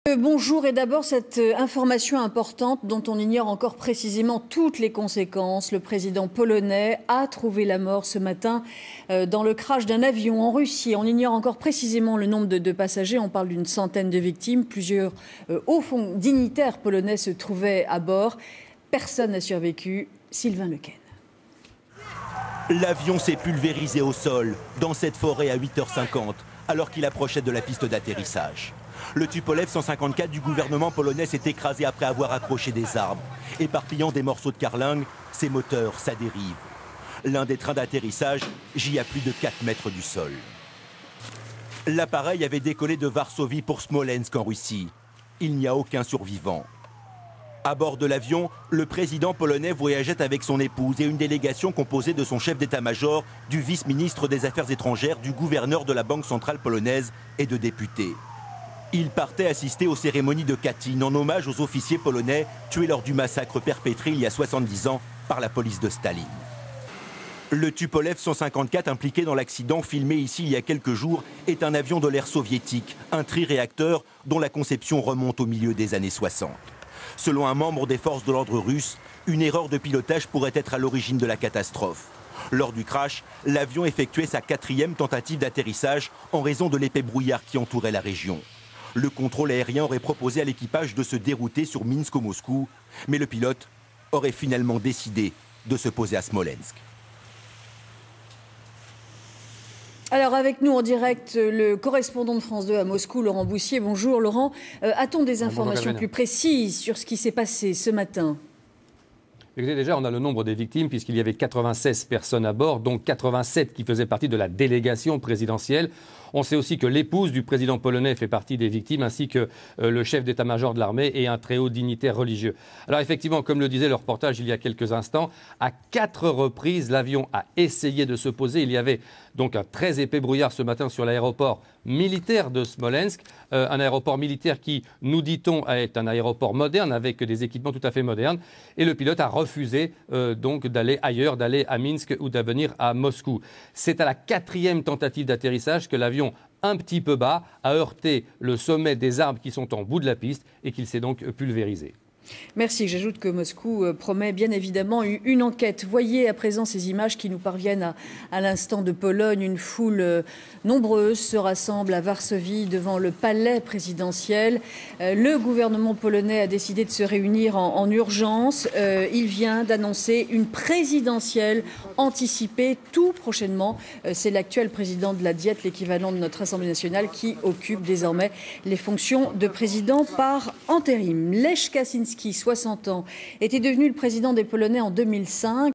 Bonjour, et d'abord cette information importante dont on ignore encore précisément toutes les conséquences. Le président polonais a trouvé la mort ce matin dans le crash d'un avion en Russie. On ignore encore précisément le nombre de passagers, on parle d'une centaine de victimes. Plusieurs hauts dignitaires polonais se trouvaient à bord. Personne n'a survécu. Sylvain Lequesne. L'avion s'est pulvérisé au sol dans cette forêt à 8h50 alors qu'il approchait de la piste d'atterrissage. Le Tupolev 154 du gouvernement polonais s'est écrasé après avoir accroché des arbres. Éparpillant des morceaux de carlingue, ses moteurs, sa dérive. L'un des trains d'atterrissage gît à plus de 4 mètres du sol. L'appareil avait décollé de Varsovie pour Smolensk en Russie. Il n'y a aucun survivant. À bord de l'avion, le président polonais voyageait avec son épouse et une délégation composée de son chef d'état-major, du vice-ministre des Affaires étrangères, du gouverneur de la Banque centrale polonaise et de députés. Il partait assister aux cérémonies de Katyn en hommage aux officiers polonais tués lors du massacre perpétré il y a 70 ans par la police de Staline. Le Tupolev 154 impliqué dans l'accident filmé ici il y a quelques jours est un avion de l'ère soviétique, un triréacteur dont la conception remonte au milieu des années 60. Selon un membre des forces de l'ordre russes, une erreur de pilotage pourrait être à l'origine de la catastrophe. Lors du crash, l'avion effectuait sa 4e tentative d'atterrissage en raison de l'épais brouillard qui entourait la région. Le contrôle aérien aurait proposé à l'équipage de se dérouter sur Minsk ou Moscou, mais le pilote aurait finalement décidé de se poser à Smolensk. Alors avec nous en direct, le correspondant de France 2 à Moscou, Laurent Boussier. Bonjour Laurent. A-t-on des informations plus précises sur ce qui s'est passé ce matin ? Écoutez, déjà, on a le nombre des victimes puisqu'il y avait 96 personnes à bord, dont 87 qui faisaient partie de la délégation présidentielle. On sait aussi que l'épouse du président polonais fait partie des victimes, ainsi que le chef d'état-major de l'armée et un très haut dignitaire religieux. Alors effectivement, comme le disait le reportage il y a quelques instants, à 4 reprises, l'avion a essayé de se poser. Il y avait donc un très épais brouillard ce matin sur l'aéroport militaire de Smolensk, un aéroport militaire qui, nous dit-on, est un aéroport moderne avec des équipements tout à fait modernes. Et le pilote a refusé donc d'aller ailleurs, d'aller à Minsk ou de venir à Moscou. C'est à la 4e tentative d'atterrissage que l'avion, un petit peu bas, a heurté le sommet des arbres qui sont en bout de la piste et qu'il s'est donc pulvérisé. Merci. J'ajoute que Moscou promet bien évidemment une enquête. Voyez à présent ces images qui nous parviennent à l'instant de Pologne. Une foule nombreuse se rassemble à Varsovie devant le palais présidentiel. Le gouvernement polonais a décidé de se réunir en urgence. Il vient d'annoncer une présidentielle anticipée tout prochainement. C'est l'actuel président de la Diète, l'équivalent de notre Assemblée nationale, qui occupe désormais les fonctions de président par intérim. Lech Kaczynski, 60 ans, était devenu le président des Polonais en 2005.